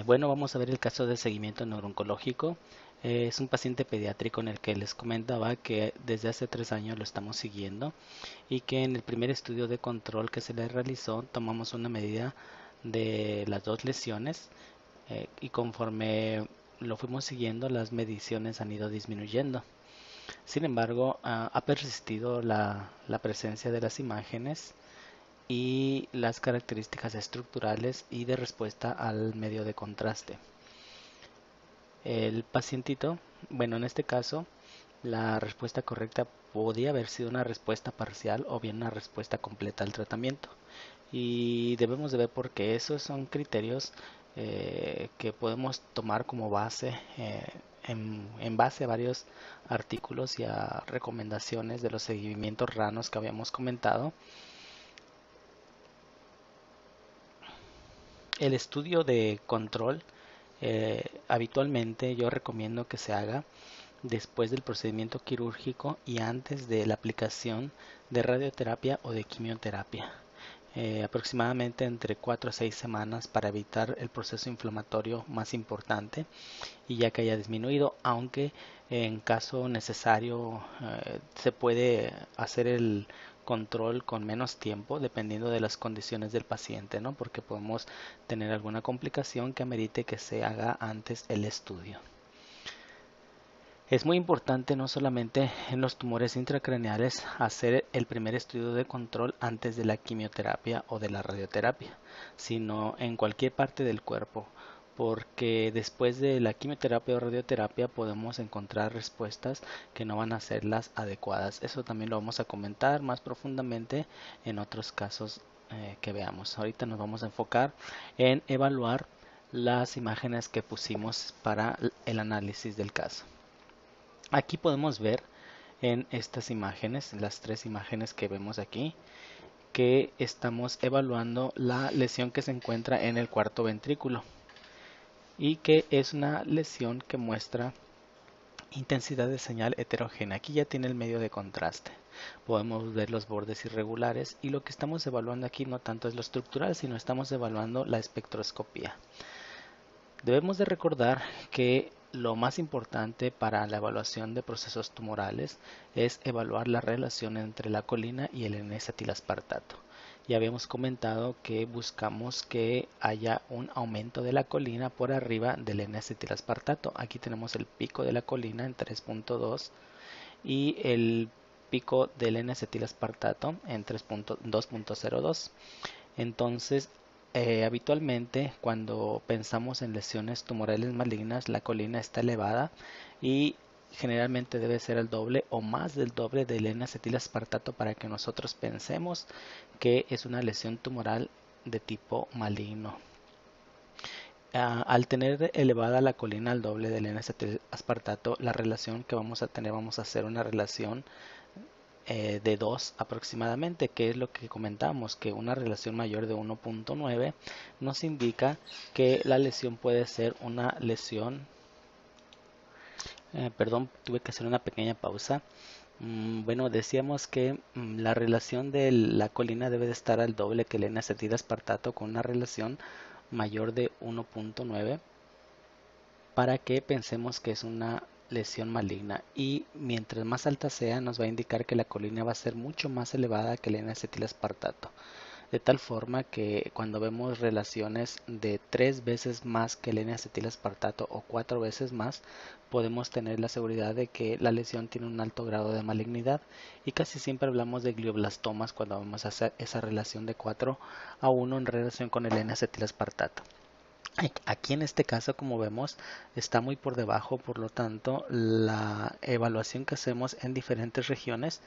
Bueno, vamos a ver el caso de seguimiento neurooncológico. Es un paciente pediátrico en el que les comentaba que desde hace 3 años lo estamos siguiendo y que en el primer estudio de control que se le realizó tomamos una medida de las dos lesiones y conforme lo fuimos siguiendo las mediciones han ido disminuyendo. Sin embargo, ha persistido la presencia de las imágenes y las características estructurales y de respuesta al medio de contraste. El pacientito, bueno, en este caso, la respuesta correcta podía haber sido una respuesta parcial o bien una respuesta completa al tratamiento. Y debemos de ver porque esos son criterios que podemos tomar como base en base a varios artículos y a recomendaciones de los seguimientos ranos que habíamos comentado. El estudio de control habitualmente yo recomiendo que se haga después del procedimiento quirúrgico y antes de la aplicación de radioterapia o de quimioterapia. Aproximadamente entre 4 a 6 semanas para evitar el proceso inflamatorio más importante y ya que haya disminuido, aunque en caso necesario se puede hacer el control con menos tiempo dependiendo de las condiciones del paciente, ¿no? Porque podemos tener alguna complicación que amerite que se haga antes el estudio. Es muy importante no solamente en los tumores intracraneales hacer el primer estudio de control antes de la quimioterapia o de la radioterapia, sino en cualquier parte del cuerpo, porque después de la quimioterapia o radioterapia podemos encontrar respuestas que no van a ser las adecuadas. Eso también lo vamos a comentar más profundamente en otros casos que veamos. Ahorita nos vamos a enfocar en evaluar las imágenes que pusimos para el análisis del caso. Aquí podemos ver en estas imágenes, las tres imágenes que vemos aquí, que estamos evaluando la lesión que se encuentra en el cuarto ventrículo y que es una lesión que muestra intensidad de señal heterogénea. Aquí ya tiene el medio de contraste. Podemos ver los bordes irregulares y lo que estamos evaluando aquí no tanto es lo estructural, sino estamos evaluando la espectroscopía. Debemos de recordar que lo más importante para la evaluación de procesos tumorales es evaluar la relación entre la colina y el N-acetilaspartato. Ya habíamos comentado que buscamos que haya un aumento de la colina por arriba del N-acetilaspartato. Aquí tenemos el pico de la colina en 3.2 y el pico del N-acetilaspartato en 2.02. Entonces, habitualmente cuando pensamos en lesiones tumorales malignas, la colina está elevada y generalmente debe ser el doble o más del doble del N-acetilaspartato para que nosotros pensemos que es una lesión tumoral de tipo maligno. Al tener elevada la colina al doble del N-acetilaspartato, la relación que vamos a tener, vamos a hacer una relación de 2 aproximadamente, que es lo que comentamos, que una relación mayor de 1.9 nos indica que la lesión puede ser una lesión, perdón, tuve que hacer una pequeña pausa. Bueno, decíamos que la relación de la colina debe de estar al doble que el N-acetilespartato con una relación mayor de 1.9 para que pensemos que es una lesión maligna y mientras más alta sea nos va a indicar que la colina va a ser mucho más elevada que el N-acetilespartato, de tal forma que cuando vemos relaciones de 3 veces más que el N-acetilespartato o 4 veces más, podemos tener la seguridad de que la lesión tiene un alto grado de malignidad y casi siempre hablamos de glioblastomas cuando vamos a hacer esa relación de 4:1 en relación con el N-acetilespartato. Aquí en este caso, como vemos, está muy por debajo, por lo tanto, la evaluación que hacemos en diferentes regiones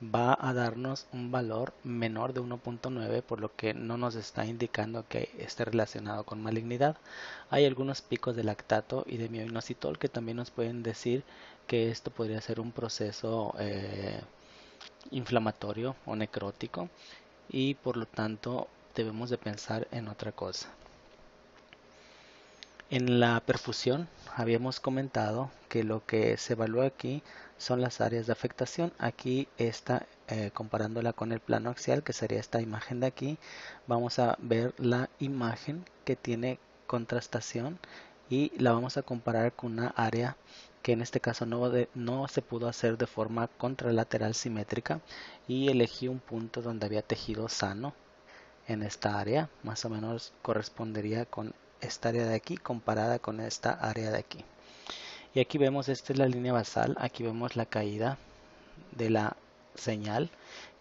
va a darnos un valor menor de 1.9, por lo que no nos está indicando que esté relacionado con malignidad. Hay algunos picos de lactato y de mioinositol que también nos pueden decir que esto podría ser un proceso inflamatorio o necrótico y por lo tanto debemos de pensar en otra cosa. En la perfusión habíamos comentado que lo que se evalúa aquí son las áreas de afectación. Aquí está comparándola con el plano axial, que sería esta imagen de aquí. Vamos a ver la imagen que tiene contrastación y la vamos a comparar con una área que en este caso no se pudo hacer de forma contralateral simétrica, y elegí un punto donde había tejido sano en esta área. Más o menos correspondería con esta área de aquí comparada con esta área de aquí. Y aquí vemos, esta es la línea basal, aquí vemos la caída de la señal,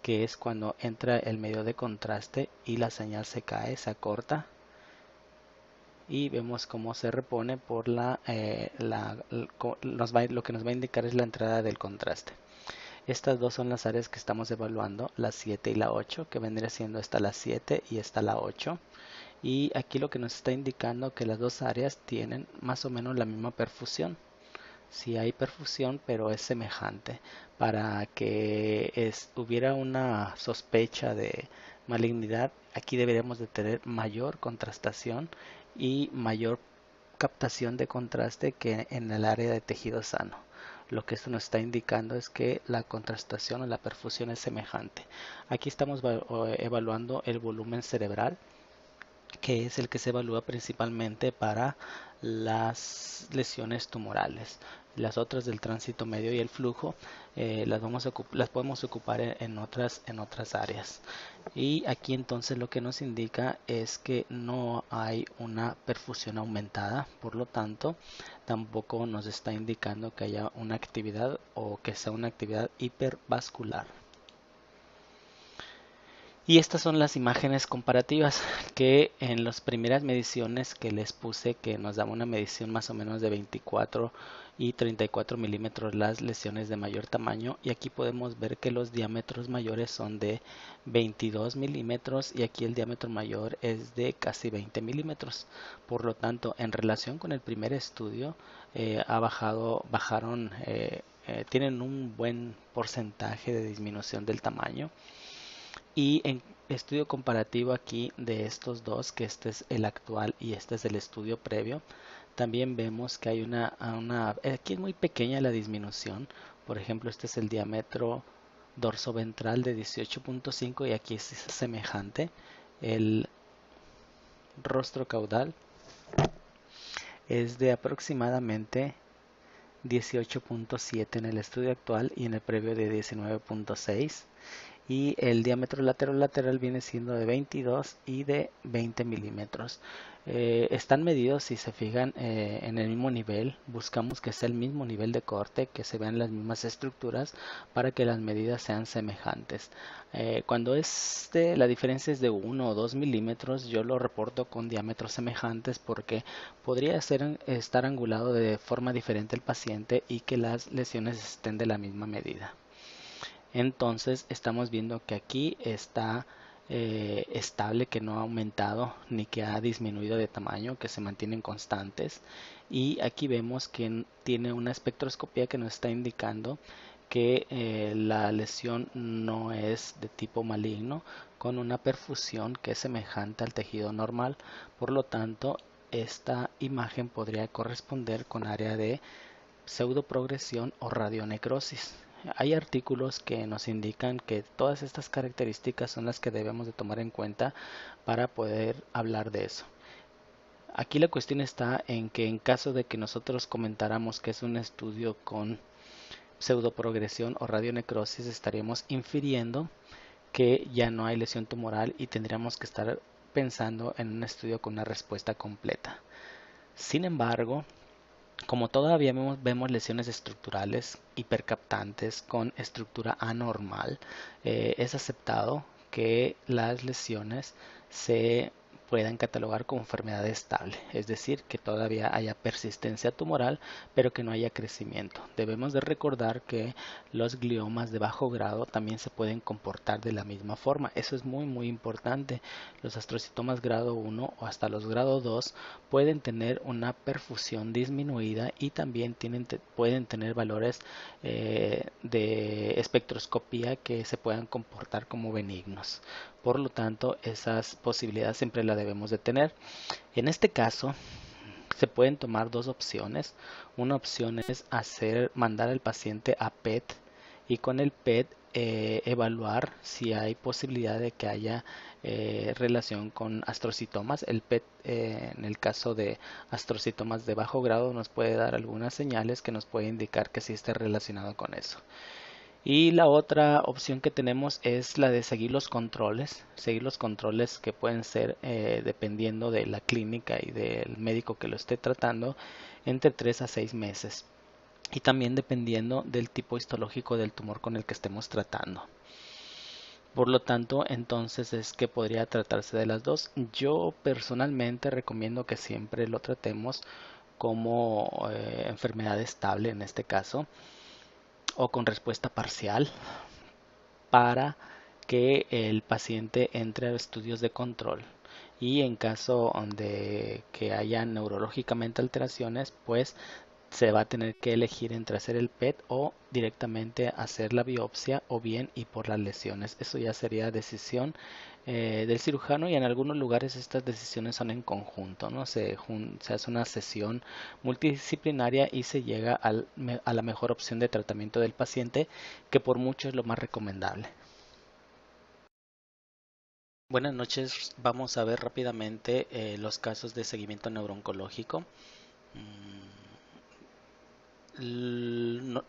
que es cuando entra el medio de contraste y la señal se cae, se acorta, y vemos cómo se repone por lo que nos va a indicar es la entrada del contraste. Estas dos son las áreas que estamos evaluando, la 7 y la 8, que vendría siendo esta la 7 y esta la 8. Y aquí lo que nos está indicando que las dos áreas tienen más o menos la misma perfusión. Sí hay perfusión, pero es semejante. Para que hubiera una sospecha de malignidad, aquí deberíamos de tener mayor contrastación y mayor captación de contraste que en el área de tejido sano. Lo que esto nos está indicando es que la contrastación o la perfusión es semejante. Aquí estamos evaluando el volumen cerebral, que es el que se evalúa principalmente para las lesiones tumorales. Las otras del tránsito medio y el flujo las podemos ocupar en otras áreas. Y aquí entonces lo que nos indica es que no hay una perfusión aumentada, por lo tanto tampoco nos está indicando que haya una actividad o que sea una actividad hipervascular. Y estas son las imágenes comparativas que en las primeras mediciones que les puse, que nos daba una medición más o menos de 24 y 34 milímetros las lesiones de mayor tamaño, y aquí podemos ver que los diámetros mayores son de 22 milímetros y aquí el diámetro mayor es de casi 20 milímetros. Por lo tanto, en relación con el primer estudio, tienen un buen porcentaje de disminución del tamaño. Y en estudio comparativo aquí de estos dos, que este es el actual y este es el estudio previo, también vemos que hay aquí es muy pequeña la disminución. Por ejemplo, este es el diámetro dorsoventral de 18.5 y aquí es semejante. El rostro caudal es de aproximadamente 18.7 en el estudio actual y en el previo de 19.6. Y el diámetro lateral viene siendo de 22 y de 20 milímetros. Están medidos, si se fijan, en el mismo nivel. Buscamos que sea el mismo nivel de corte, que se vean las mismas estructuras para que las medidas sean semejantes. Cuando la diferencia es de 1 o 2 milímetros, yo lo reporto con diámetros semejantes porque podría estar angulado de forma diferente el paciente y que las lesiones estén de la misma medida. Entonces estamos viendo que aquí está estable, que no ha aumentado ni que ha disminuido de tamaño, que se mantienen constantes. Y aquí vemos que tiene una espectroscopía que nos está indicando que la lesión no es de tipo maligno, con una perfusión que es semejante al tejido normal. Por lo tanto, esta imagen podría corresponder con área de pseudoprogresión o radionecrosis. Hay artículos que nos indican que todas estas características son las que debemos de tomar en cuenta para poder hablar de eso. Aquí la cuestión está en que en caso de que nosotros comentáramos que es un estudio con pseudoprogresión o radionecrosis, estaríamos infiriendo que ya no hay lesión tumoral y tendríamos que estar pensando en un estudio con una respuesta completa. Sin embargo, como todavía vemos lesiones estructurales hipercaptantes con estructura anormal, es aceptado que las lesiones se puedan catalogar como enfermedad estable, es decir, que todavía haya persistencia tumoral, pero que no haya crecimiento. Debemos de recordar que los gliomas de bajo grado también se pueden comportar de la misma forma. Eso es muy muy importante. Los astrocitomas grado 1 o hasta los grado 2 pueden tener una perfusión disminuida y también pueden tener valores de espectroscopía que se puedan comportar como benignos. Por lo tanto, esas posibilidades siempre las debemos de tener. En este caso, se pueden tomar dos opciones. Una opción es mandar al paciente a PET, y con el PET evaluar si hay posibilidad de que haya relación con astrocitomas. El PET, en el caso de astrocitomas de bajo grado, nos puede dar algunas señales que nos puede indicar que sí esté relacionado con eso. Y la otra opción que tenemos es la de seguir los controles que pueden ser, dependiendo de la clínica y del médico que lo esté tratando, entre 3 a 6 meses. Y también dependiendo del tipo histológico del tumor con el que estemos tratando. Por lo tanto, entonces es que podría tratarse de las dos. Yo personalmente recomiendo que siempre lo tratemos como enfermedad estable en este caso, o con respuesta parcial, para que el paciente entre a estudios de control. Y en caso de que haya neurológicamente alteraciones, pues se va a tener que elegir entre hacer el PET o directamente hacer la biopsia, o bien y por las lesiones. Eso ya sería decisión del cirujano, y en algunos lugares estas decisiones son en conjunto, ¿no? Se hace una sesión multidisciplinaria y se llega a la mejor opción de tratamiento del paciente, que por mucho es lo más recomendable. Buenas noches, vamos a ver rápidamente los casos de seguimiento neurooncológico. No-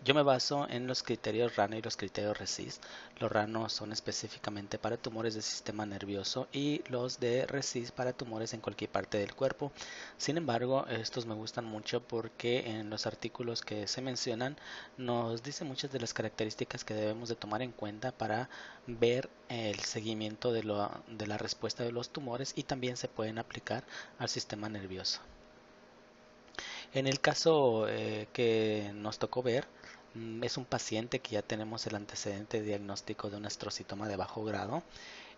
yo me baso en los criterios RANO y los criterios RECIST. Los RANO son específicamente para tumores del sistema nervioso y los de RECIST para tumores en cualquier parte del cuerpo. Sin embargo, estos me gustan mucho porque en los artículos que se mencionan nos dicen muchas de las características que debemos de tomar en cuenta para ver el seguimiento de la respuesta de los tumores, y también se pueden aplicar al sistema nervioso. En el caso que nos tocó ver, es un paciente que ya tenemos el antecedente diagnóstico de un astrocitoma de bajo grado,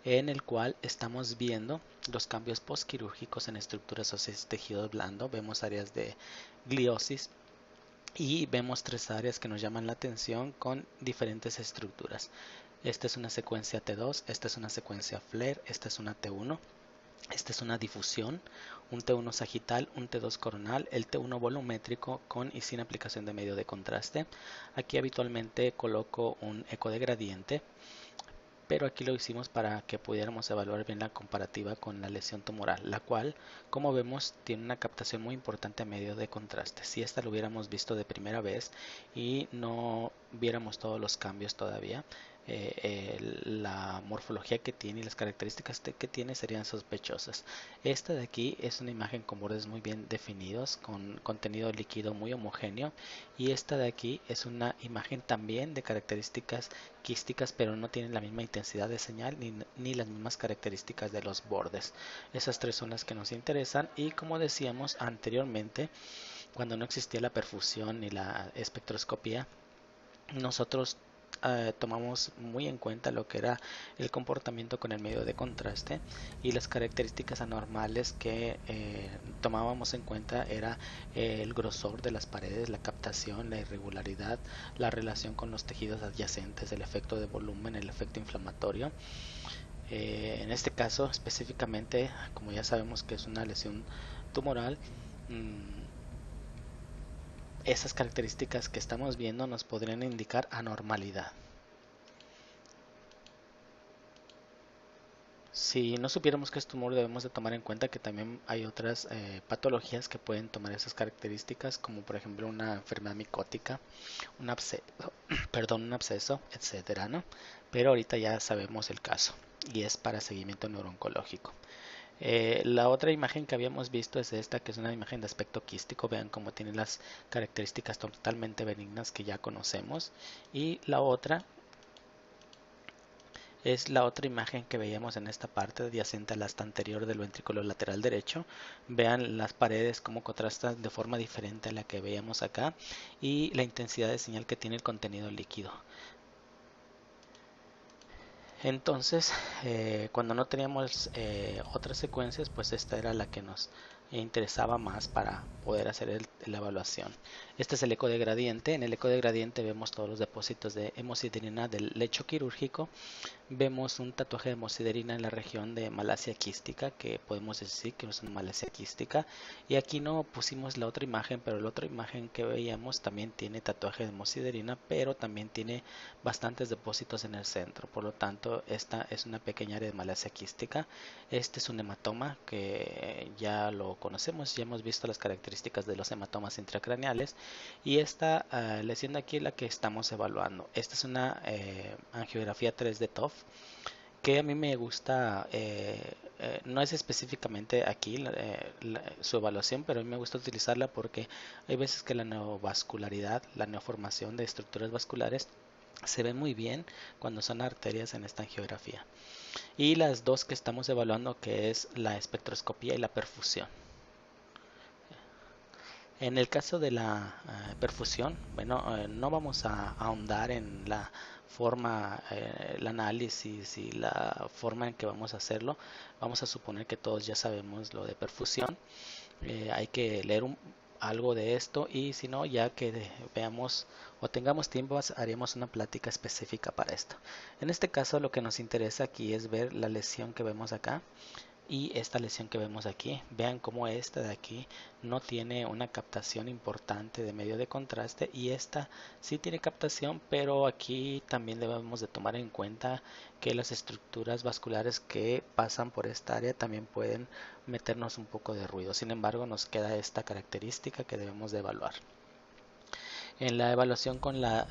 en el cual estamos viendo los cambios postquirúrgicos en estructuras óseas y tejido blando. Vemos áreas de gliosis y vemos tres áreas que nos llaman la atención con diferentes estructuras. Esta es una secuencia T2, esta es una secuencia FLAIR, esta es una T1. Esta es una difusión, un T1 sagital, un T2 coronal, el T1 volumétrico con y sin aplicación de medio de contraste. Aquí habitualmente coloco un eco de gradiente, pero aquí lo hicimos para que pudiéramos evaluar bien la comparativa con la lesión tumoral, la cual, como vemos, tiene una captación muy importante a medio de contraste. Si esta lo hubiéramos visto de primera vez y no viéramos todos los cambios todavía, la morfología que tiene y las características que tiene serían sospechosas. Esta de aquí es una imagen con bordes muy bien definidos, con contenido líquido muy homogéneo, y esta de aquí es una imagen también de características quísticas, pero no tienen la misma intensidad de señal ni las mismas características de los bordes. Esas tres son las que nos interesan, y como decíamos anteriormente, cuando no existía la perfusión ni la espectroscopía, nosotros tomamos muy en cuenta lo que era el comportamiento con el medio de contraste, y las características anormales que tomábamos en cuenta era el grosor de las paredes, la captación, la irregularidad, la relación con los tejidos adyacentes, el efecto de volumen, el efecto inflamatorio. En este caso específicamente, como ya sabemos que es una lesión tumoral, esas características que estamos viendo nos podrían indicar anormalidad. Si no supiéramos que es tumor, debemos de tomar en cuenta que también hay otras patologías que pueden tomar esas características, como por ejemplo una enfermedad micótica, un absceso, perdón, un absceso, etcétera, ¿no? Pero ahorita ya sabemos el caso y es para seguimiento neurooncológico. La otra imagen que habíamos visto es esta, que es una imagen de aspecto quístico. Vean cómo tiene las características totalmente benignas que ya conocemos. Y la otra es la otra imagen que veíamos en esta parte adyacente al asta anterior del ventrículo lateral derecho. Vean las paredes cómo contrastan de forma diferente a la que veíamos acá, y la intensidad de señal que tiene el contenido líquido. Entonces, cuando no teníamos otras secuencias, pues esta era la que nos interesaba más para poder hacer la evaluación. Este es el eco de gradiente. En el eco de gradiente vemos todos los depósitos de hemosiderina del lecho quirúrgico. Vemos un tatuaje de hemosiderina en la región de malasia quística, que podemos decir que es una malasia quística. Y aquí no pusimos la otra imagen, pero la otra imagen que veíamos también tiene tatuaje de hemosiderina, pero también tiene bastantes depósitos en el centro. Por lo tanto, esta es una pequeña área de malasia quística. Este es un hematoma que ya lo conocemos, ya hemos visto las características de los hematomas intracraneales. Y esta lesión de aquí es la que estamos evaluando. Esta es una angiografía 3D TOF que a mí me gusta, no es específicamente aquí su evaluación, pero a mí me gusta utilizarla porque hay veces que la neovascularidad, la neoformación de estructuras vasculares se ve muy bien cuando son arterias en esta angiografía. Y las dos que estamos evaluando, que es la espectroscopía y la perfusión. En el caso de la perfusión, bueno, no vamos a ahondar en la forma, el análisis y la forma en que vamos a hacerlo. Vamos a suponer que todos ya sabemos lo de perfusión. Hay que leer algo de esto y si no, ya que veamos o tengamos tiempo, haremos una plática específica para esto. En este caso, lo que nos interesa aquí es ver la lesión que vemos acá y esta lesión que vemos aquí. Vean cómo esta de aquí no tiene una captación importante de medio de contraste y esta sí tiene captación, pero aquí también debemos de tomar en cuenta que las estructuras vasculares que pasan por esta área también pueden meternos un poco de ruido. Sin embargo, nos queda esta característica que debemos de evaluar. En la evaluación con la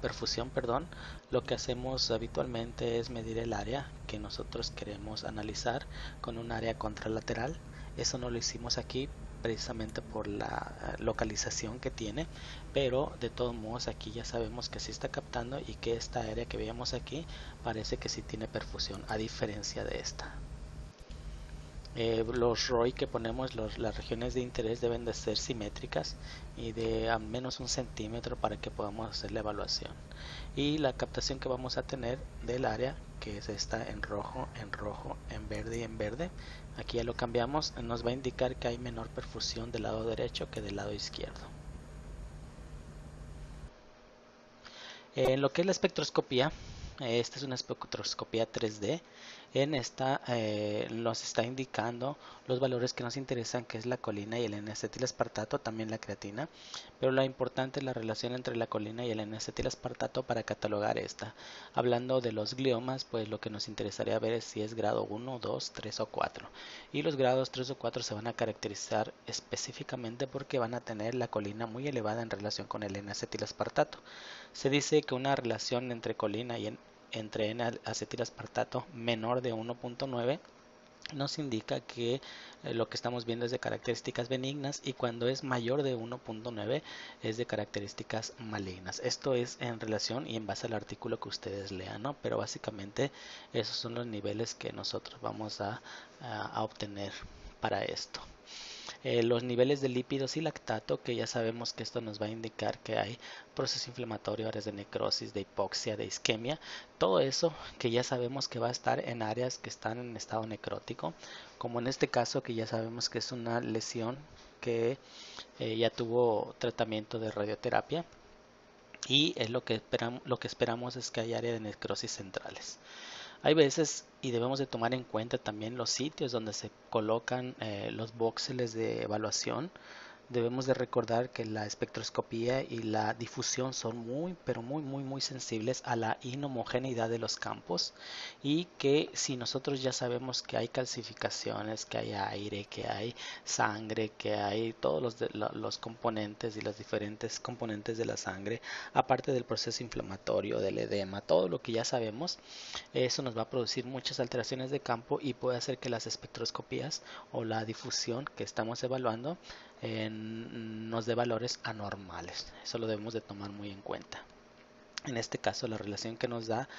perfusión, perdón, lo que hacemos habitualmente es medir el área que nosotros queremos analizar con un área contralateral. Eso no lo hicimos aquí precisamente por la localización que tiene, pero de todos modos aquí ya sabemos que sí está captando y que esta área que veíamos aquí parece que sí tiene perfusión, a diferencia de esta. Los ROI que ponemos, las regiones de interés deben de ser simétricas y de al menos 1 centímetro para que podamos hacer la evaluación. Y la captación que vamos a tener del área, que es esta en rojo, en verde y en verde, aquí ya lo cambiamos, nos va a indicar que hay menor perfusión del lado derecho que del lado izquierdo. En lo que es la espectroscopía, esta es una espectroscopía 3D. En esta nos está indicando los valores que nos interesan, que es la colina y el N-acetilaspartato, también la creatina. Pero lo importante es la relación entre la colina y el N-acetilaspartato para catalogar esta. Hablando de los gliomas, pues lo que nos interesaría ver es si es grado 1, 2, 3 o 4. Y los grados 3 o 4 se van a caracterizar específicamente porque van a tener la colina muy elevada en relación con el N-acetilaspartato. Se dice que una relación entre colina y entre N-acetilaspartato menor de 1.9 nos indica que lo que estamos viendo es de características benignas y cuando es mayor de 1.9 es de características malignas. Esto es en relación y en base al artículo que ustedes lean, ¿no? Pero básicamente esos son los niveles que nosotros vamos a obtener para esto. Los niveles de lípidos y lactato, que ya sabemos que esto nos va a indicar que hay proceso inflamatorio, áreas de necrosis, de hipoxia, de isquemia, todo eso que ya sabemos que va a estar en áreas que están en estado necrótico, como en este caso que ya sabemos que es una lesión que ya tuvo tratamiento de radioterapia y es lo que esperamos es que haya área de necrosis centrales. Hay veces y debemos de tomar en cuenta también los sitios donde se colocan los voxeles de evaluación. Debemos de recordar que la espectroscopía y la difusión son muy, pero muy sensibles a la inhomogeneidad de los campos y que si nosotros ya sabemos que hay calcificaciones, que hay aire, que hay sangre, que hay todos los componentes y los diferentes componentes de la sangre, aparte del proceso inflamatorio, del edema, todo lo que ya sabemos, eso nos va a producir muchas alteraciones de campo y puede hacer que las espectroscopías o la difusión que estamos evaluando nos dé valores anormales. Eso lo debemos de tomar muy en cuenta. En este caso la relación que nos da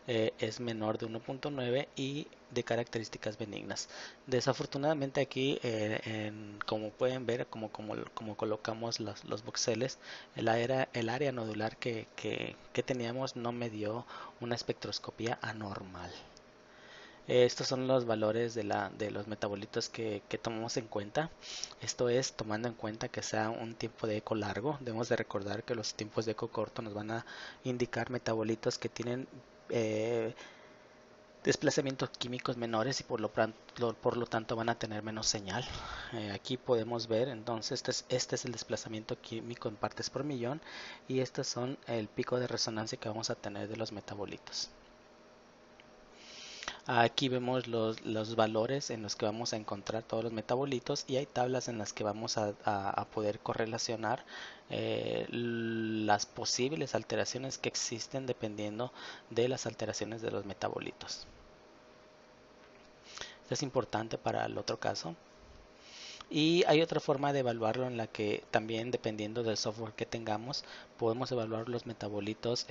es menor de 1.9 y de características benignas. Desafortunadamente aquí, como pueden ver, como colocamos los voxeles, el área nodular que teníamos no me dio una espectroscopía anormal. Estos son los valores de los metabolitos que tomamos en cuenta. Esto es tomando en cuenta que sea un tiempo de eco largo. Debemos de recordar que los tiempos de eco corto nos van a indicar metabolitos que tienen eh, desplazamientos químicos menores y por lo tanto van a tener menos señal. Aquí podemos ver entonces este es el desplazamiento químico en partes por millón y estos son el pico de resonancia que vamos a tener de los metabolitos. Aquí vemos los valores en los que vamos a encontrar todos los metabolitos y hay tablas en las que vamos a poder correlacionar las posibles alteraciones que existen dependiendo de las alteraciones de los metabolitos. Esto es importante para el otro caso. Y hay otra forma de evaluarlo en la que también dependiendo del software que tengamos podemos evaluar los metabolitos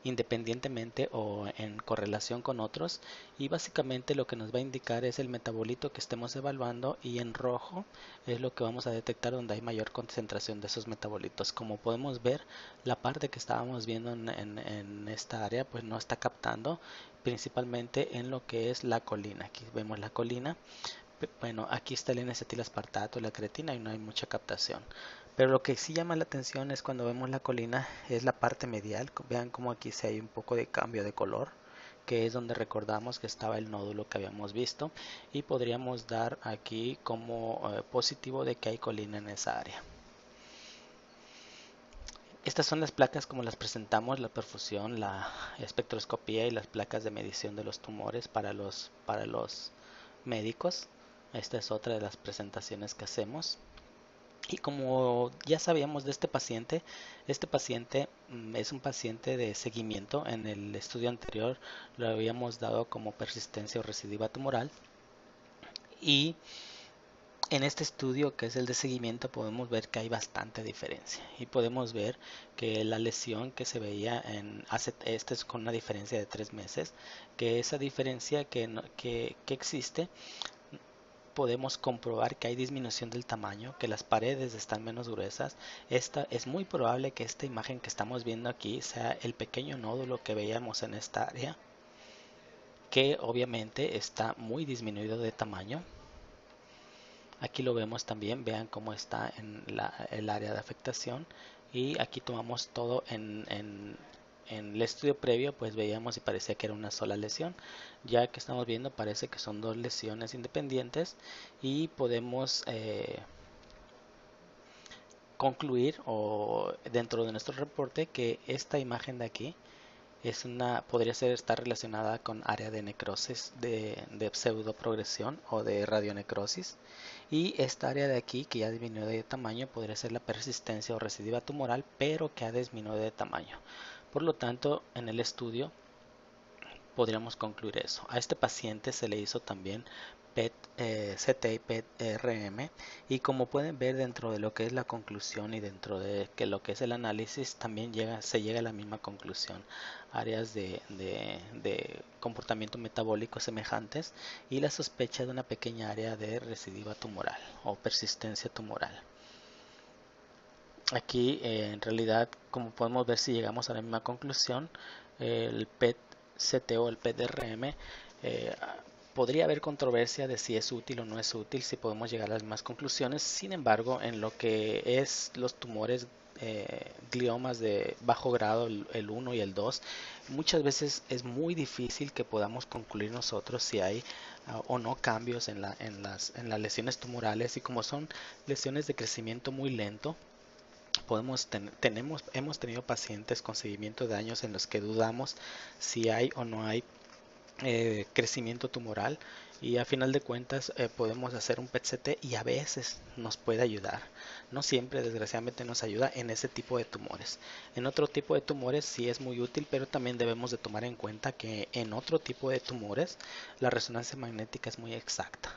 independientemente o en correlación con otros y básicamente lo que nos va a indicar es el metabolito que estemos evaluando y en rojo es lo que vamos a detectar donde hay mayor concentración de esos metabolitos. Como podemos ver, la parte que estábamos viendo en esta área pues no está captando, principalmente en lo que es la colina. Aquí vemos la colina. Bueno, aquí está el N-acetilaspartato, la creatina y no hay mucha captación. Pero lo que sí llama la atención es cuando vemos la colina, es la parte medial. Vean cómo aquí sí hay un poco de cambio de color, que es donde recordamos que estaba el nódulo que habíamos visto. Y podríamos dar aquí como positivo de que hay colina en esa área. Estas son las placas como las presentamos, la perfusión, la espectroscopía y las placas de medición de los tumores para los médicos. Esta es otra de las presentaciones que hacemos. Y como ya sabíamos de este paciente es un paciente de seguimiento. En el estudio anterior lo habíamos dado como persistencia o recidiva tumoral. Y en este estudio, que es el de seguimiento, podemos ver que hay bastante diferencia. Y podemos ver que la lesión que se veía este es con una diferencia de 3 meses, que esa diferencia que existe podemos comprobar que hay disminución del tamaño, que las paredes están menos gruesas. Es muy probable que esta imagen que estamos viendo aquí sea el pequeño nódulo que veíamos en esta área, que obviamente está muy disminuido de tamaño. Aquí lo vemos también, vean cómo está en el área de afectación y aquí tomamos todo en el estudio previo, pues veíamos y parecía que era una sola lesión. Ya que estamos viendo parece que son dos lesiones independientes y podemos concluir o dentro de nuestro reporte que esta imagen de aquí podría estar relacionada con área de necrosis de pseudoprogresión o de radionecrosis. Y esta área de aquí que ya disminuyó de tamaño podría ser la persistencia o recidiva tumoral, pero que ha disminuido de tamaño. Por lo tanto, en el estudio podríamos concluir eso. A este paciente se le hizo también CT y PET-RM y como pueden ver dentro de lo que es la conclusión y dentro de lo que es el análisis también se llega a la misma conclusión. Áreas de comportamiento metabólico semejantes y la sospecha de una pequeña área de recidiva tumoral o persistencia tumoral. Aquí en realidad, como podemos ver, si llegamos a la misma conclusión, el PET-CT o el PET-RM podría haber controversia de si es útil o no es útil, si podemos llegar a las mismas conclusiones. Sin embargo, en lo que es los tumores gliomas de bajo grado, el 1 y el 2, muchas veces es muy difícil que podamos concluir nosotros si hay o no cambios en las lesiones tumorales, y como son lesiones de crecimiento muy lento, hemos tenido pacientes con seguimiento de años en los que dudamos si hay o no hay crecimiento tumoral, y a final de cuentas podemos hacer un PET-CT y a veces nos puede ayudar. No siempre, desgraciadamente, nos ayuda en ese tipo de tumores. En otro tipo de tumores sí es muy útil, pero también debemos de tomar en cuenta que en otro tipo de tumores la resonancia magnética es muy exacta.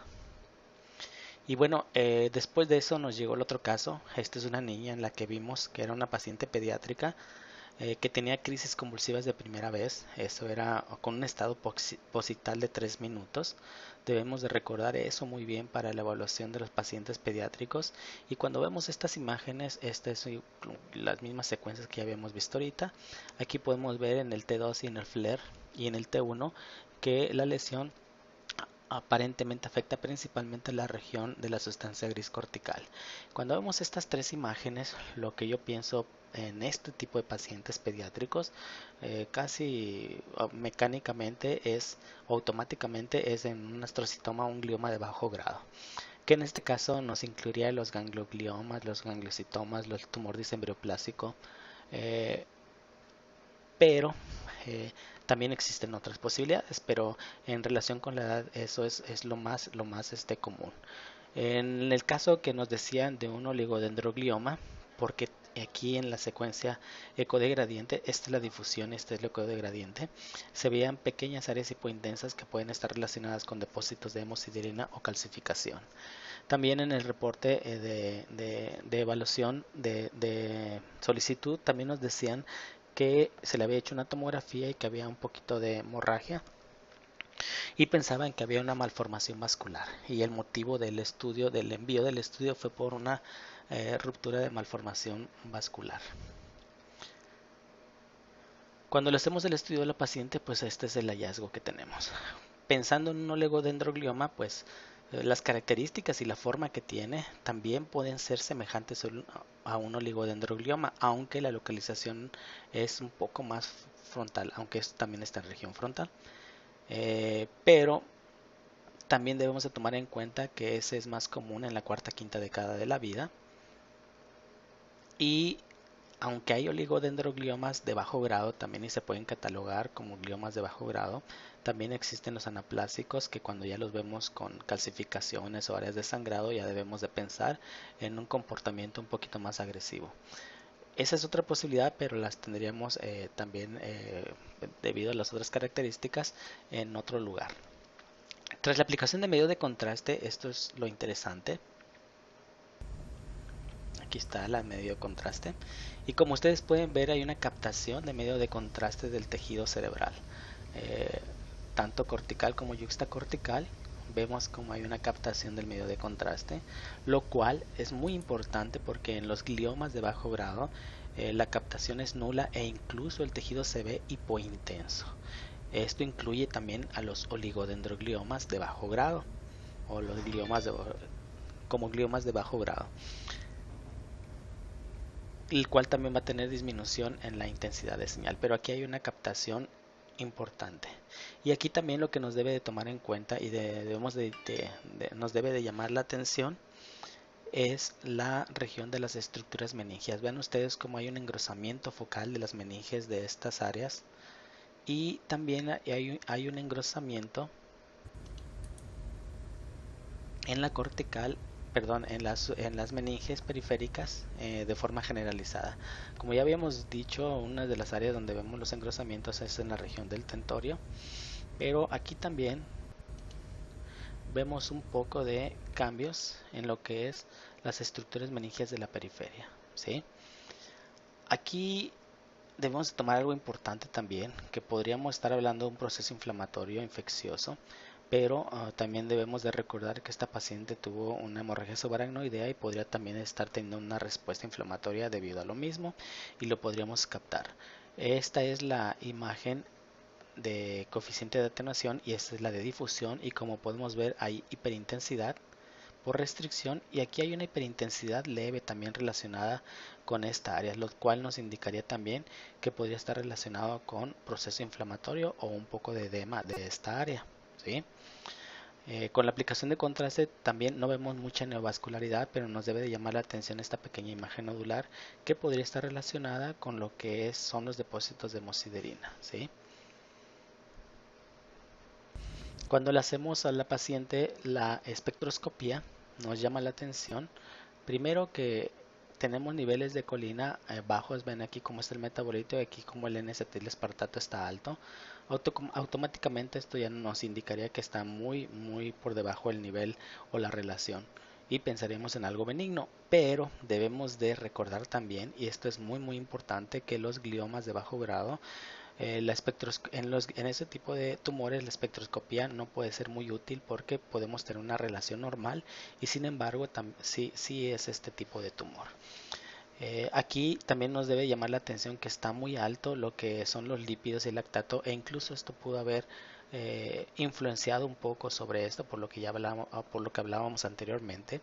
Y bueno, después de eso nos llegó el otro caso. Esta es una niña en la que vimos que era una paciente pediátrica que tenía crisis convulsivas de primera vez. Eso era con un estado posital de 3 minutos. Debemos de recordar eso muy bien para la evaluación de los pacientes pediátricos. Y cuando vemos estas imágenes, estas son las mismas secuencias que ya habíamos visto ahorita. Aquí podemos ver en el T2 y en el FLAIR y en el T1 que la lesión aparentemente afecta principalmente la región de la sustancia gris cortical. Cuando vemos estas tres imágenes, lo que yo pienso en este tipo de pacientes pediátricos casi mecánicamente es automáticamente es en un astrocitoma o un glioma de bajo grado, que en este caso nos incluiría los gangliogliomas, los gangliocitomas, los tumor disembриoplásico, eh, pero también existen otras posibilidades, pero en relación con la edad eso es lo más común. En el caso que nos decían de un oligodendroglioma, porque aquí en la secuencia eco de gradiente, esta es la difusión, este es el eco de gradiente, se veían pequeñas áreas hipointensas que pueden estar relacionadas con depósitos de hemosiderina o calcificación. También en el reporte de evaluación de solicitud también nos decían que se le había hecho una tomografía y que había un poquito de hemorragia y pensaban que había una malformación vascular, y el motivo del estudio, del envío del estudio, fue por una ruptura de malformación vascular. Cuando le hacemos el estudio a la paciente, pues este es el hallazgo que tenemos. Pensando en un oligodendroglioma, pues las características y la forma que tiene también pueden ser semejantes a un oligodendroglioma, aunque la localización es un poco más frontal, aunque también está en región frontal. Pero también debemos de tomar en cuenta que ese es más común en la cuarta quinta década de la vida, y aunque hay oligodendrogliomas de bajo grado también y se pueden catalogar como gliomas de bajo grado, también existen los anaplásicos que cuando ya los vemos con calcificaciones o áreas de sangrado ya debemos de pensar en un comportamiento un poquito más agresivo. Esa es otra posibilidad, pero las tendríamos también debido a las otras características en otro lugar. Tras la aplicación de medio de contraste, esto es lo interesante. Aquí está la medio de contraste. Y como ustedes pueden ver, hay una captación de medio de contraste del tejido cerebral. Eh, Tanto cortical como yuxtacortical. Vemos como hay una captación del medio de contraste, lo cual es muy importante porque en los gliomas de bajo grado la captación es nula e incluso el tejido se ve hipointenso. Esto incluye también a los oligodendrogliomas de bajo grado o los gliomas como gliomas de bajo grado, el cual también va a tener disminución en la intensidad de señal, pero aquí hay una captación importante. Y aquí también lo que nos debe de tomar en cuenta y nos debe de llamar la atención es la región de las estructuras meningias. Vean ustedes cómo hay un engrosamiento focal de las meninges de estas áreas, y también hay un engrosamiento en la cortical, perdón, en las meninges periféricas de forma generalizada. Como ya habíamos dicho, una de las áreas donde vemos los engrosamientos es en la región del tentorio, pero aquí también vemos un poco de cambios en lo que es las estructuras meningias de la periferia, ¿sí? Aquí debemos tomar algo importante también, que podríamos estar hablando de un proceso inflamatorio infeccioso, pero también debemos de recordar que esta paciente tuvo una hemorragia subaracnoidea y podría también estar teniendo una respuesta inflamatoria debido a lo mismo, y lo podríamos captar. Esta es la imagen de coeficiente de atenuación y esta es la de difusión, y como podemos ver hay hiperintensidad por restricción, y aquí hay una hiperintensidad leve también relacionada con esta área, lo cual nos indicaría también que podría estar relacionado con proceso inflamatorio o un poco de edema de esta área, ¿sí? Con la aplicación de contraste también no vemos mucha neovascularidad, pero nos debe de llamar la atención esta pequeña imagen nodular que podría estar relacionada con lo que son los depósitos de hemosiderina, ¿sí? Cuando le hacemos a la paciente la espectroscopía, nos llama la atención primero que tenemos niveles de colina bajos. Ven aquí cómo está el metabolito y aquí como el N-acetil espartato está alto. Automáticamente esto ya nos indicaría que está muy por debajo del nivel o la relación, y pensaríamos en algo benigno, pero debemos de recordar también, y esto es muy importante, que los gliomas de bajo grado en ese tipo de tumores la espectroscopía no puede ser muy útil porque podemos tener una relación normal, y sin embargo sí es este tipo de tumor. Aquí también nos debe llamar la atención que está muy alto lo que son los lípidos y el lactato, e incluso esto pudo haber influenciado un poco sobre esto por lo que por lo que hablábamos anteriormente,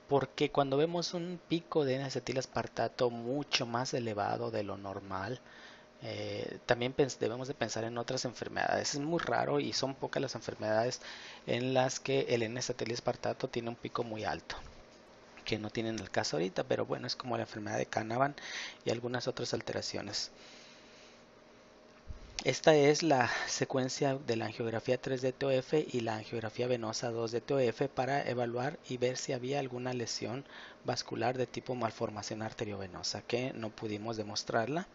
porque cuando vemos un pico de N-acetil-aspartato mucho más elevado de lo normal, también debemos de pensar en otras enfermedades. Es muy raro y son pocas las enfermedades en las que el N-acetil-aspartato tiene un pico muy alto, que no tienen el caso ahorita, pero bueno, es como la enfermedad de Canavan y algunas otras alteraciones. Esta es la secuencia de la angiografía 3D TOF y la angiografía venosa 2D TOF para evaluar y ver si había alguna lesión vascular de tipo malformación arteriovenosa, que no pudimos demostrarla,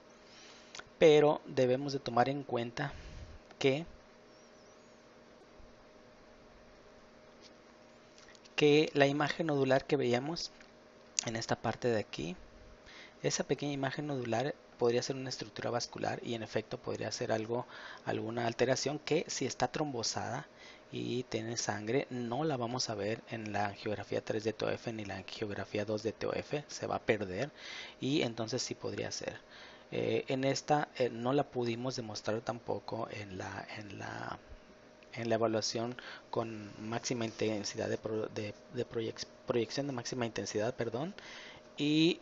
pero debemos de tomar en cuenta que la imagen nodular que veíamos en esta parte de aquí, esa pequeña imagen nodular podría ser una estructura vascular y en efecto podría ser alguna alteración que si está trombosada y tiene sangre no la vamos a ver en la angiografía 3D TOF ni la angiografía 2D TOF, se va a perder y entonces sí podría ser. En esta no la pudimos demostrar tampoco en la evaluación con máxima intensidad de proyección de máxima intensidad, perdón. Y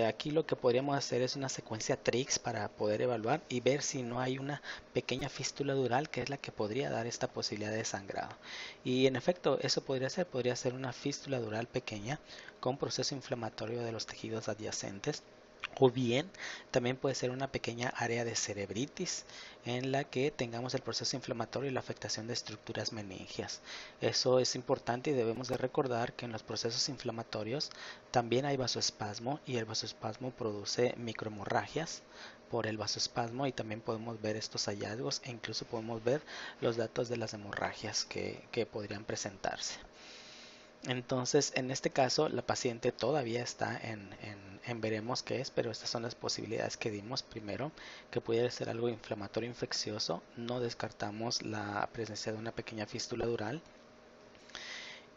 aquí lo que podríamos hacer es una secuencia TRIX para poder evaluar y ver si no hay una pequeña fístula dural que es la que podría dar esta posibilidad de sangrado. Y en efecto, eso podría ser una fístula dural pequeña con proceso inflamatorio de los tejidos adyacentes. O bien también puede ser una pequeña área de cerebritis en la que tengamos el proceso inflamatorio y la afectación de estructuras meningias. Eso es importante y debemos de recordar que en los procesos inflamatorios también hay vasoespasmo y el vasoespasmo produce microhemorragias por el vasoespasmo y también podemos ver estos hallazgos e incluso podemos ver los datos de las hemorragias que podrían presentarse. Entonces, en este caso, la paciente todavía está en veremos qué es, pero estas son las posibilidades que dimos. Primero, que pudiera ser algo inflamatorio infeccioso. No descartamos la presencia de una pequeña fístula dural.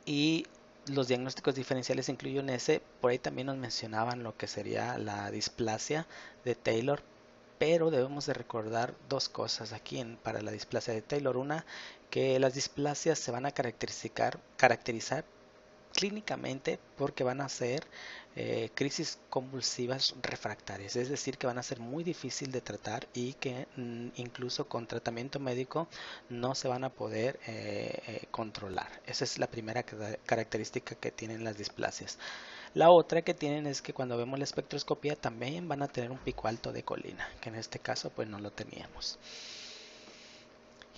Y los diagnósticos diferenciales incluyen ese. Por ahí también nos mencionaban lo que sería la displasia de Taylor. Pero debemos de recordar dos cosas aquí para la displasia de Taylor. Una, que las displasias se van a caracterizar clínicamente porque van a ser crisis convulsivas refractarias, es decir, que van a ser muy difícil de tratar y que incluso con tratamiento médico no se van a poder controlar. Esa es la primera característica que tienen las displasias. La otra que tienen es que cuando vemos la espectroscopía también van a tener un pico alto de colina, que en este caso pues no lo teníamos.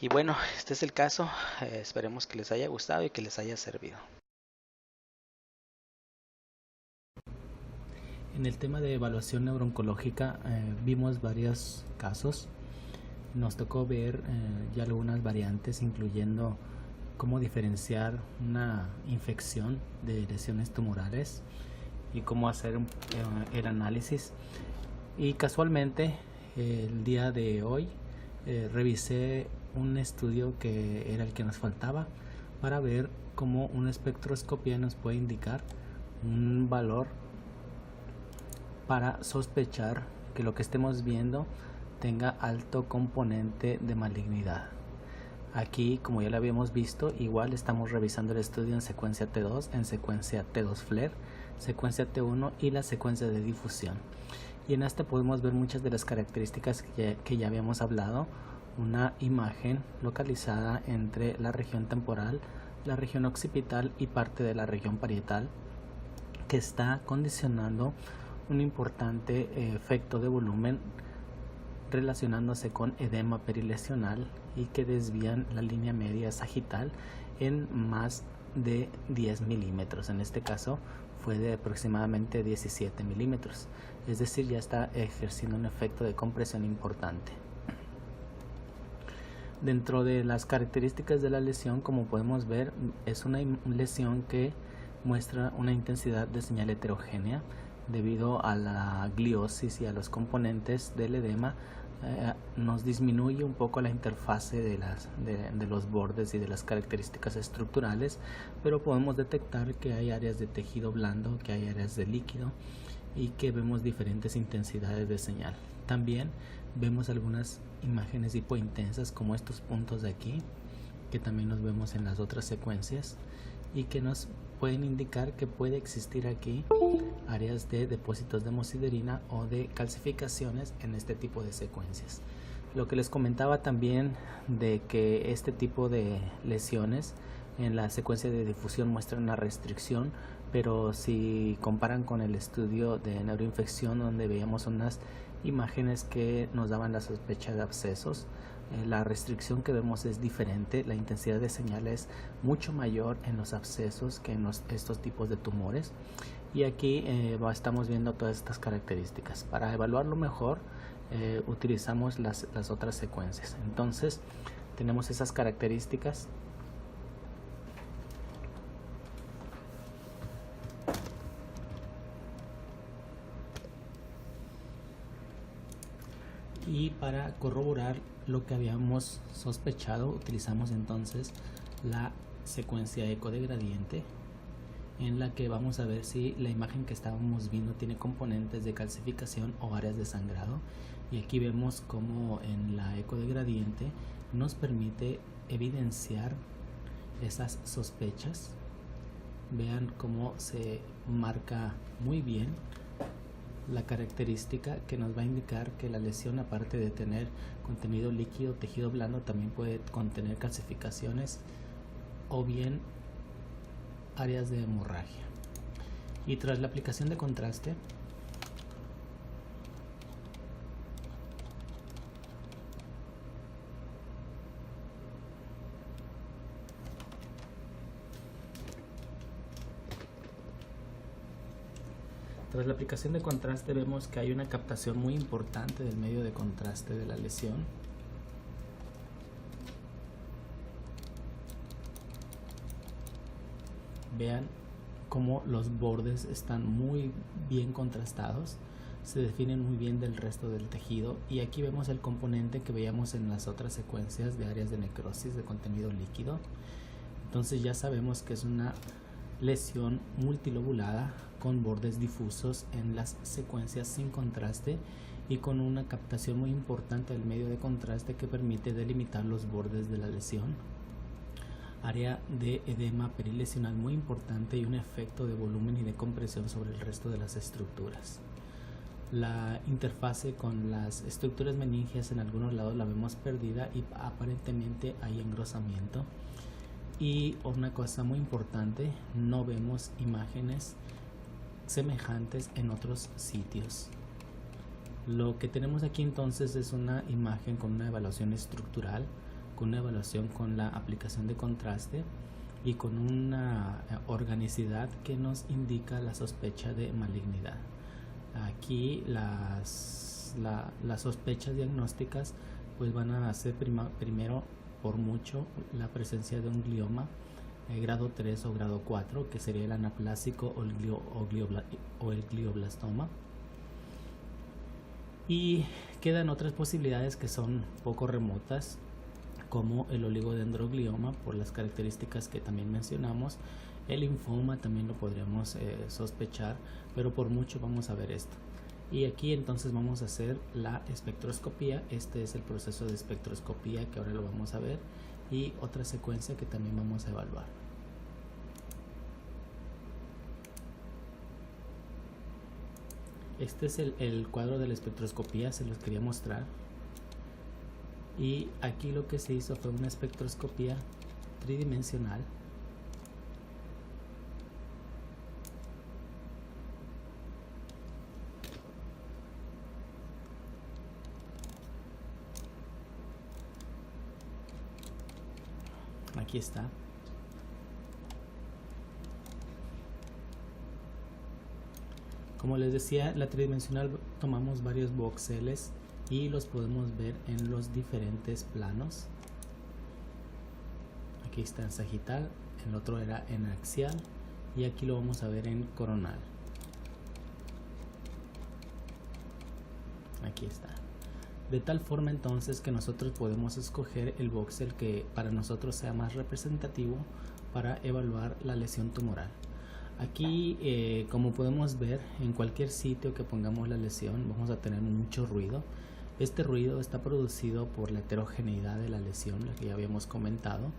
Y bueno, este es el caso, esperemos que les haya gustado y que les haya servido. En el tema de evaluación neurooncológica vimos varios casos. Nos tocó ver ya algunas variantes, incluyendo cómo diferenciar una infección de lesiones tumorales y cómo hacer el análisis. Y casualmente el día de hoy revisé un estudio que era el que nos faltaba para ver cómo una espectroscopía nos puede indicar un valor para sospechar que lo que estemos viendo tenga alto componente de malignidad. Aquí, como ya lo habíamos visto, igual estamos revisando el estudio en secuencia T2, en secuencia T2 FLAIR, secuencia T1 y la secuencia de difusión. Y en esta podemos ver muchas de las características que ya habíamos hablado. Una imagen localizada entre la región temporal, la región occipital y parte de la región parietal, que está condicionando un importante efecto de volumen relacionándose con edema perilesional y que desvían la línea media sagital en más de 10 milímetros. En este caso fue de aproximadamente 17 milímetros, es decir, ya está ejerciendo un efecto de compresión importante. Dentro de las características de la lesión, como podemos ver, es una lesión que muestra una intensidad de señal heterogénea debido a la gliosis y a los componentes del edema. Nos disminuye un poco la interfase de los bordes y de las características estructurales, pero podemos detectar que hay áreas de tejido blando, que hay áreas de líquido y que vemos diferentes intensidades de señal. También vemos algunas imágenes hipointensas como estos puntos de aquí, que también los vemos en las otras secuencias y que nos pueden indicar que puede existir aquí áreas de depósitos de hemosiderina o de calcificaciones en este tipo de secuencias. Lo que les comentaba también de que este tipo de lesiones en la secuencia de difusión muestran una restricción, pero si comparan con el estudio de neuroinfección donde veíamos unas imágenes que nos daban la sospecha de abscesos, la restricción que vemos es diferente, la intensidad de señal es mucho mayor en los abscesos que en estos tipos de tumores, y aquí estamos viendo todas estas características. Para evaluarlo mejor utilizamos las otras secuencias. Entonces tenemos esas características. Y para corroborar lo que habíamos sospechado, utilizamos entonces la secuencia eco de gradiente, en la que vamos a ver si la imagen que estábamos viendo tiene componentes de calcificación o áreas de sangrado. Y aquí vemos como en la eco de gradiente nos permite evidenciar esas sospechas. Vean cómo se marca muy bien la característica que nos va a indicar que la lesión, aparte de tener contenido líquido, tejido blando, también puede contener calcificaciones o bien áreas de hemorragia. Y tras la aplicación de contraste, vemos que hay una captación muy importante del medio de contraste de la lesión. Vean cómo los bordes están muy bien contrastados, se definen muy bien del resto del tejido, y aquí vemos el componente que veíamos en las otras secuencias de áreas de necrosis de contenido líquido. Entonces ya sabemos que es una lesión multilobulada con bordes difusos en las secuencias sin contraste y con una captación muy importante del medio de contraste que permite delimitar los bordes de la lesión. Área de edema perilesional muy importante y un efecto de volumen y de compresión sobre el resto de las estructuras. La interfase con las estructuras meningias en algunos lados la vemos perdida y aparentemente hay engrosamiento. Y una cosa muy importante, no vemos imágenes semejantes en otros sitios. Lo que tenemos aquí entonces es una imagen con una evaluación estructural, con una evaluación con la aplicación de contraste y con una organicidad que nos indica la sospecha de malignidad. Aquí las sospechas diagnósticas pues van a ser primero por mucho la presencia de un glioma grado 3 o grado 4, que sería el anaplásico o el glioblastoma. Y quedan otras posibilidades que son poco remotas, como el oligodendroglioma, por las características que también mencionamos. El linfoma también lo podríamos sospechar, pero por mucho vamos a ver esto. Y aquí entonces vamos a hacer la espectroscopía. Este es el proceso de espectroscopía que ahora lo vamos a ver, y otra secuencia que también vamos a evaluar. Este es el cuadro de la espectroscopía, se los quería mostrar. Y aquí lo que se hizo fue una espectroscopía tridimensional. Aquí está. Como les decía, la tridimensional tomamos varios voxeles y los podemos ver en los diferentes planos. Aquí está en sagital, el otro era en axial y aquí lo vamos a ver en coronal. Aquí está. De tal forma entonces que nosotros podemos escoger el voxel que para nosotros sea más representativo para evaluar la lesión tumoral. Aquí como podemos ver, en cualquier sitio que pongamos la lesión vamos a tener mucho ruido. Este ruido está producido por la heterogeneidad de la lesión, la que ya habíamos comentado,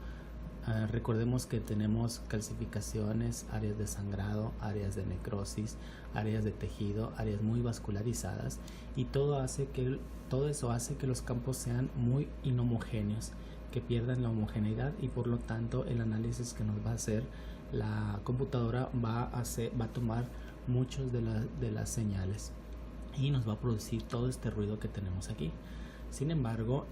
Recordemos que tenemos calcificaciones, áreas de sangrado, áreas de necrosis, áreas de tejido, áreas muy vascularizadas, y todo eso hace que los campos sean muy inhomogéneos, que pierdan la homogeneidad, y por lo tanto el análisis que nos va a hacer la computadora va a tomar muchas de las señales y nos va a producir todo este ruido que tenemos aquí. Sin embargo,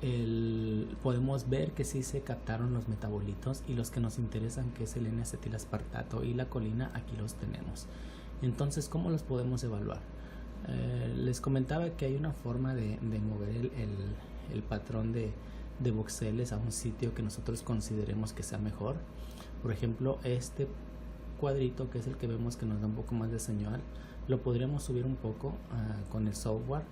podemos ver que sí se captaron los metabolitos, y los que nos interesan, que es el N-acetilaspartato y la colina, aquí los tenemos. Entonces, ¿cómo los podemos evaluar? Les comentaba que hay una forma de mover el patrón de voxeles a un sitio que nosotros consideremos que sea mejor. Por ejemplo, este cuadrito, que es el que vemos que nos da un poco más de señal, lo podríamos subir un poco con el software.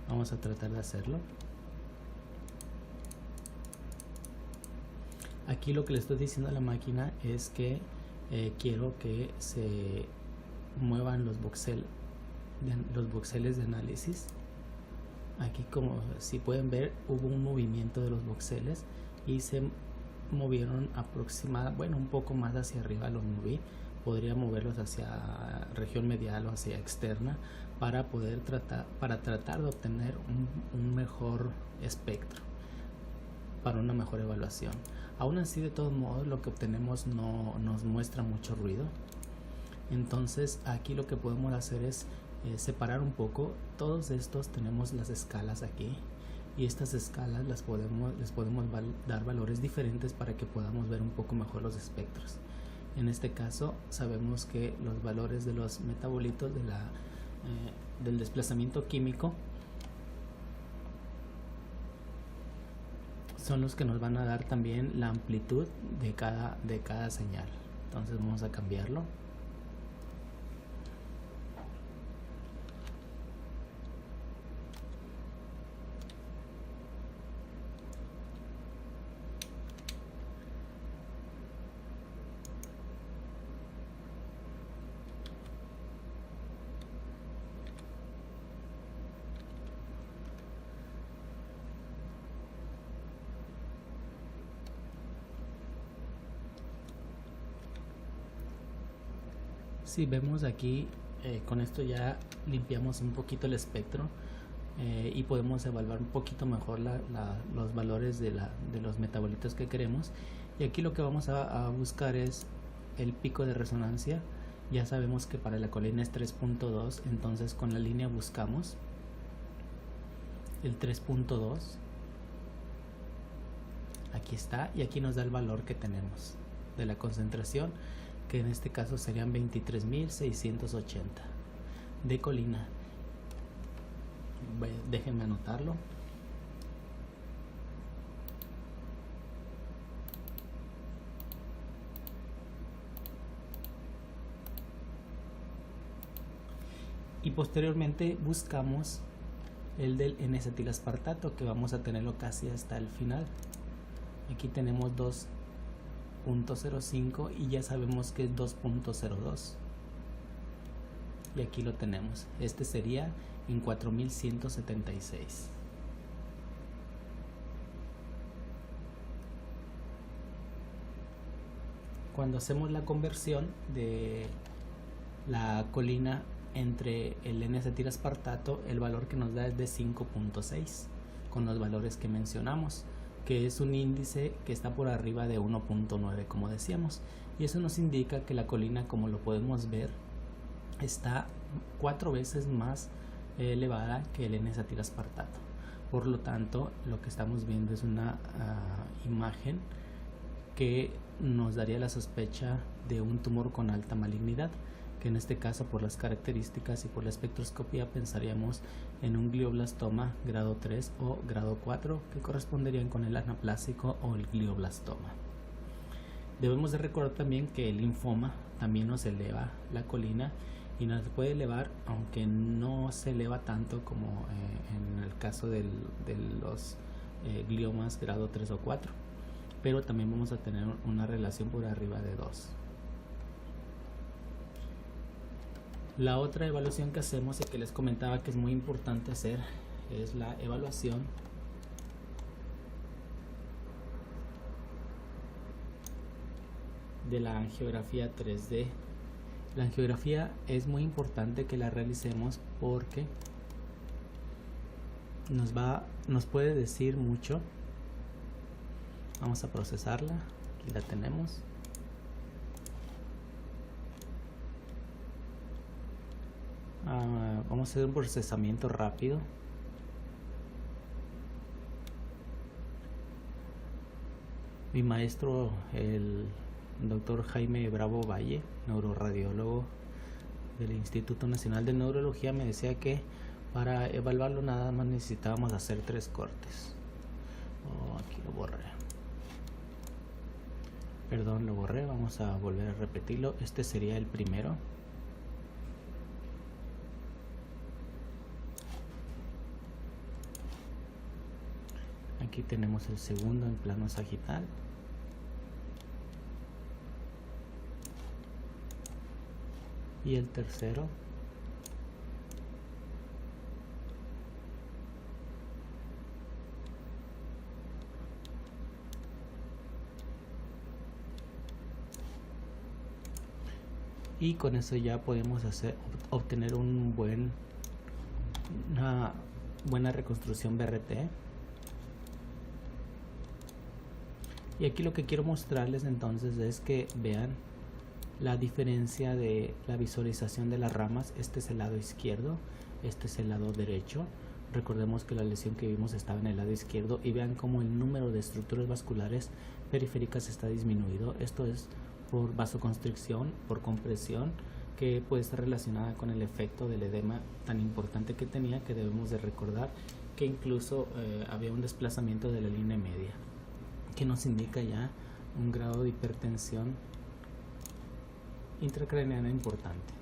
Vamos a tratar de hacerlo. Aquí lo que le estoy diciendo a la máquina es que quiero que se muevan los voxeles de análisis. Aquí, como si pueden ver, hubo un movimiento de los voxeles y se movieron aproximadamente, un poco más hacia arriba los moví. Podría moverlos hacia región medial o hacia externa para tratar de obtener un mejor espectro, para una mejor evaluación. Aún así, de todos modos, lo que obtenemos no nos muestra mucho ruido. Entonces aquí lo que podemos hacer es separar un poco. Todos estos tenemos las escalas aquí, y estas escalas les podemos dar valores diferentes para que podamos ver un poco mejor los espectros. En este caso sabemos que los valores de los metabolitos del desplazamiento químico son los que nos van a dar también la amplitud de cada señal. Entonces vamos a cambiarlo. Si vemos aquí, con esto ya limpiamos un poquito el espectro y podemos evaluar un poquito mejor los valores de los metabolitos que queremos. Y aquí lo que vamos a buscar es el pico de resonancia. Ya sabemos que para la colina es 3.2, entonces con la línea buscamos el 3.2. Aquí está, y aquí nos da el valor que tenemos de la concentración, que en este caso serían 23.680 de colina. Déjenme anotarlo. Y posteriormente buscamos el del N-acetilaspartato, que vamos a tenerlo casi hasta el final. Aquí tenemos 2.05 y ya sabemos que es 2.02, y aquí lo tenemos. Este sería en 4176. Cuando hacemos la conversión de la colina entre el N-acetilaspartato, el valor que nos da es de 5.6, con los valores que mencionamos, que es un índice que está por arriba de 1.9, como decíamos, y eso nos indica que la colina, como lo podemos ver, está 4 veces más elevada que el N-acetilaspartato. Por lo tanto, lo que estamos viendo es una imagen que nos daría la sospecha de un tumor con alta malignidad, que en este caso, por las características y por la espectroscopía, pensaríamos en un glioblastoma grado 3 o grado 4, que corresponderían con el anaplásico o el glioblastoma. Debemos de recordar también que el linfoma también nos eleva la colina, y nos puede elevar, aunque no se eleva tanto como en el caso de los gliomas grado 3 o 4, pero también vamos a tener una relación por arriba de 2. La otra evaluación que hacemos y que les comentaba que es muy importante hacer es la evaluación de la angiografía 3D. La angiografía es muy importante que la realicemos porque nos puede decir mucho. Vamos a procesarla. Aquí la tenemos. Vamos a hacer un procesamiento rápido. Mi maestro, el doctor Jaime Bravo Valle, neuroradiólogo del Instituto Nacional de Neurología, me decía que para evaluarlo nada más necesitábamos hacer 3 cortes. Aquí lo borré. Perdón, lo borré. Vamos a volver a repetirlo. Este sería el primero. Aquí tenemos el segundo en plano sagital. Y el tercero. Y con eso ya podemos obtener una buena reconstrucción BRT. Y aquí lo que quiero mostrarles entonces es que vean la diferencia de la visualización de las ramas. Este es el lado izquierdo, este es el lado derecho. Recordemos que la lesión que vimos estaba en el lado izquierdo y vean cómo el número de estructuras vasculares periféricas está disminuido. Esto es por vasoconstricción, por compresión, que puede estar relacionada con el efecto del edema tan importante que tenía, que debemos de recordar que incluso había un desplazamiento de la línea media, que nos indica ya un grado de hipertensión intracraneana importante.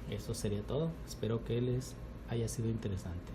Eso sería todo. Espero que les haya sido interesante.